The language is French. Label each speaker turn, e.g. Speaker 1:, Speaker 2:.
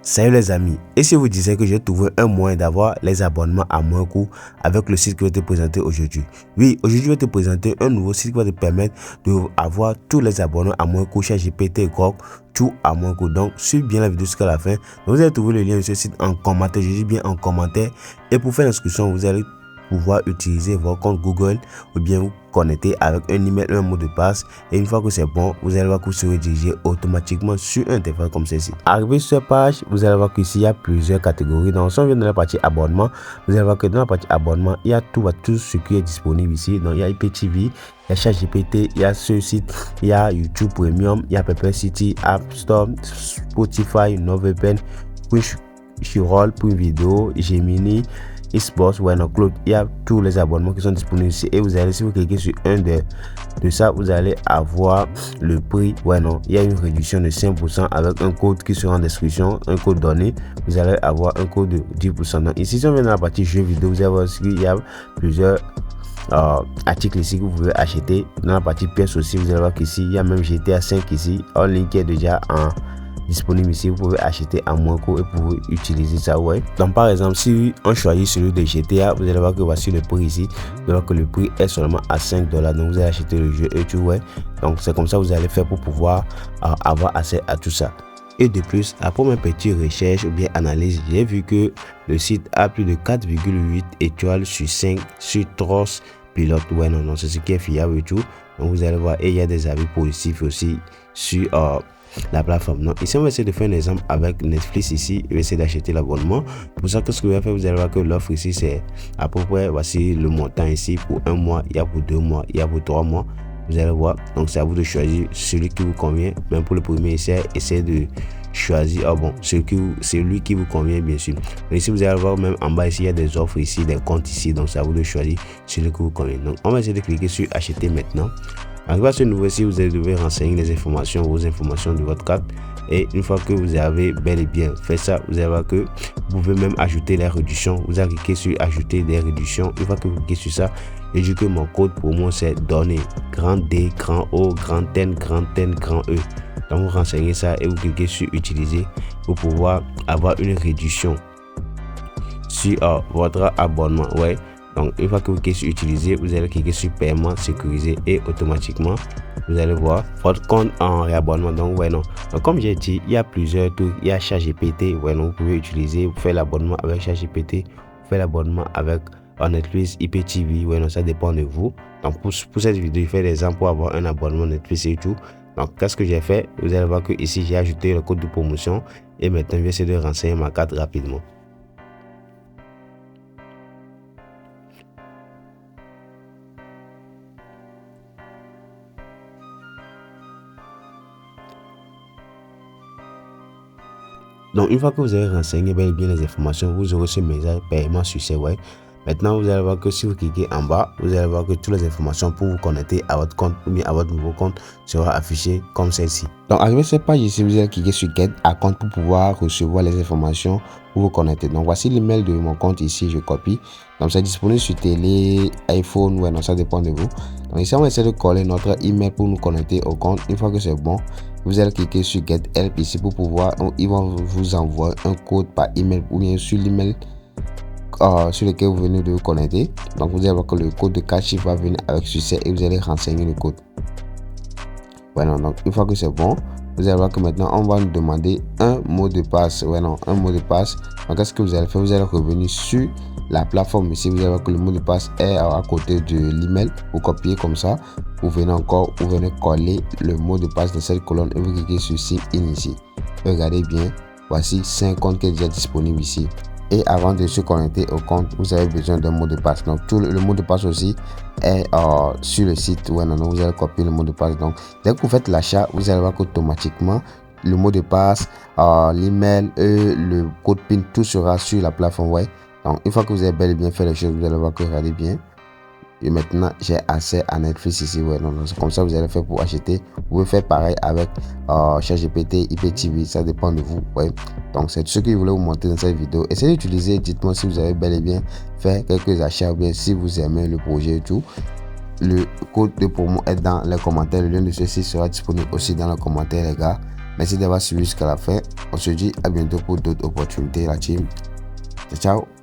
Speaker 1: Salut les amis, et si vous disiez que j'ai trouvé un moyen d'avoir les abonnements à moins coût avec le site que je vais te présenter aujourd'hui. Oui, aujourd'hui je vais te présenter un nouveau site qui va te permettre d'avoir tous les abonnements à moins coût chez GPT, Grok, tout à moins coût. Donc, suis bien la vidéo jusqu'à la fin. Donc, vous allez trouver le lien de ce site en commentaire, je dis bien en commentaire. Et pour faire l'inscription, vous allez pouvoir utiliser votre compte Google ou bien vous connecter avec un email, un mot de passe, et une fois que c'est bon, vous allez voir que vous serez dirigé automatiquement sur un interface comme ceci. Arrivé sur cette page, vous allez voir qu'ici il y a plusieurs catégories. Donc si on vient dans la partie abonnement, vous allez voir que dans la partie abonnement, il y a tout ce qui est disponible ici. Donc il y a IPTV, il y a ChatGPT, il y a ce site, il y a YouTube Premium, il y a Perplexity, App Store, Spotify, NoVPN, Crunchyroll pour une vidéo, Gemini, Xbox, Cloud. Il y a tous les abonnements qui sont disponibles ici, et vous allez, si vous cliquez sur un de ça, vous allez avoir le prix. Il y a une réduction de 5% avec un code qui sera en description, un code donné, vous allez avoir un code de 10%. Donc ici, si on vient dans la partie jeux vidéo, vous allez voir qu'il y a plusieurs articles ici que vous pouvez acheter. Dans la partie pièces aussi, vous allez voir qu'ici il y a même GTA 5 ici en ligne qui est déjà disponible ici. Vous pouvez acheter à moins coût et pour utiliser ça. Donc par exemple, si on choisit celui de GTA, vous allez voir que voici le prix ici. Vous allez voir que le prix est seulement à $5. Donc vous allez acheter le jeu et tout. Donc c'est comme ça que vous allez faire pour pouvoir avoir accès à tout ça. Et de plus, après mes petites recherches ou bien analyses, j'ai vu que le site a plus de 4,8 étoiles sur 5 sur Trustpilot. C'est ce qui est fiable et tout. Donc vous allez voir, et il y a des avis positifs aussi sur la plateforme. Donc ici on va essayer de faire un exemple avec Netflix. Ici je vais essayer d'acheter l'abonnement. Pour ça, que ce que je vais faire, vous allez voir que l'offre ici c'est à peu près, voici le montant ici pour un mois, il y a pour 2 mois, il y a pour 3 mois, vous allez voir. Donc c'est à vous de choisir celui qui vous convient. Même pour le premier essayez de choisir celui qui vous convient, bien sûr. Donc ici vous allez voir, même en bas ici il y a des offres ici, des comptes ici. Donc c'est à vous de choisir celui qui vous convient. Donc on va essayer de cliquer sur acheter maintenant. Arrivé à ce nouveau site, vous devez renseigner les informations, vos informations de votre carte. Et une fois que vous avez bel et bien fait ça, vous allez voir que vous pouvez même ajouter les réductions. Vous allez cliquer sur ajouter des réductions. Une fois que vous cliquez sur ça, et du coup mon code pour moi c'est donné grand D, grand O, grand N, grand N, grand E. Donc vous renseignez ça et vous cliquez sur utiliser pour pouvoir avoir une réduction sur votre abonnement. Donc une fois que vous cliquez sur utiliser, vous allez cliquer sur paiement sécurisé et automatiquement vous allez voir votre compte en réabonnement. Donc donc comme j'ai dit, il y a plusieurs trucs. Il y a ChatGPT, vous pouvez utiliser, vous faites l'abonnement avec ChatGPT, vous faites l'abonnement avec Netflix, IPTV, ça dépend de vous. Donc pour cette vidéo, je fais des exemples pour avoir un abonnement Netflix et tout. Donc qu'est-ce que j'ai fait? Vous allez voir que ici j'ai ajouté le code de promotion, et maintenant je vais essayer de renseigner ma carte rapidement. Donc une fois que vous avez renseigné bien les informations, vous aurez ce message paiement succès. Maintenant vous allez voir que si vous cliquez en bas, vous allez voir que toutes les informations pour vous connecter à votre compte ou bien à votre nouveau compte sera affichées comme celle-ci. Donc arrivé à cette page ici, vous allez cliquer sur Get Account pour pouvoir recevoir les informations pour vous connecter. Donc voici l'email de mon compte ici, je copie. Donc c'est disponible sur télé, iPhone, ça dépend de vous. Donc ici on va essayer de coller notre email pour nous connecter au compte. Une fois que c'est bon, vous allez cliquer sur Get Help ici pour pouvoir, ils vont vous envoyer un code par email ou bien sur l'email sur lequel vous venez de vous connecter. Donc vous allez voir que le code de 4 chiffres va venir avec succès et vous allez renseigner le code. Donc une fois que c'est bon, vous allez voir que maintenant on va nous demander un mot de passe. Un mot de passe. Donc qu'est-ce que vous allez faire? Vous allez revenir sur la plateforme ici. Vous allez voir que le mot de passe est à côté de l'email. Vous copiez comme ça. Vous venez coller le mot de passe dans cette colonne et vous cliquez sur Sign In ici. Regardez bien, voici 5 comptes qui est déjà disponible ici. Et avant de se connecter au compte, vous avez besoin d'un mot de passe. Donc tout le mot de passe aussi est sur le site. Vous allez copier le mot de passe. Donc dès que vous faites l'achat, vous allez voir qu'automatiquement le mot de passe, l'email et le code PIN, tout sera sur la plateforme. Donc une fois que vous avez bel et bien fait les choses, vous allez voir que regardez bien. Et maintenant j'ai accès à Netflix ici. C'est comme ça que vous allez faire pour acheter. Vous pouvez faire pareil avec ChatGPT, IPTV, ça dépend de vous. Donc c'est tout ce que je voulais vous montrer dans cette vidéo. Essayez d'utiliser, dites-moi si vous avez bel et bien fait quelques achats ou bien si vous aimez le projet et tout. Le code de promo est dans les commentaires. Le lien de ceci sera disponible aussi dans les commentaires, les gars. Merci d'avoir suivi jusqu'à la fin. On se dit à bientôt pour d'autres opportunités, la team. Ciao, ciao.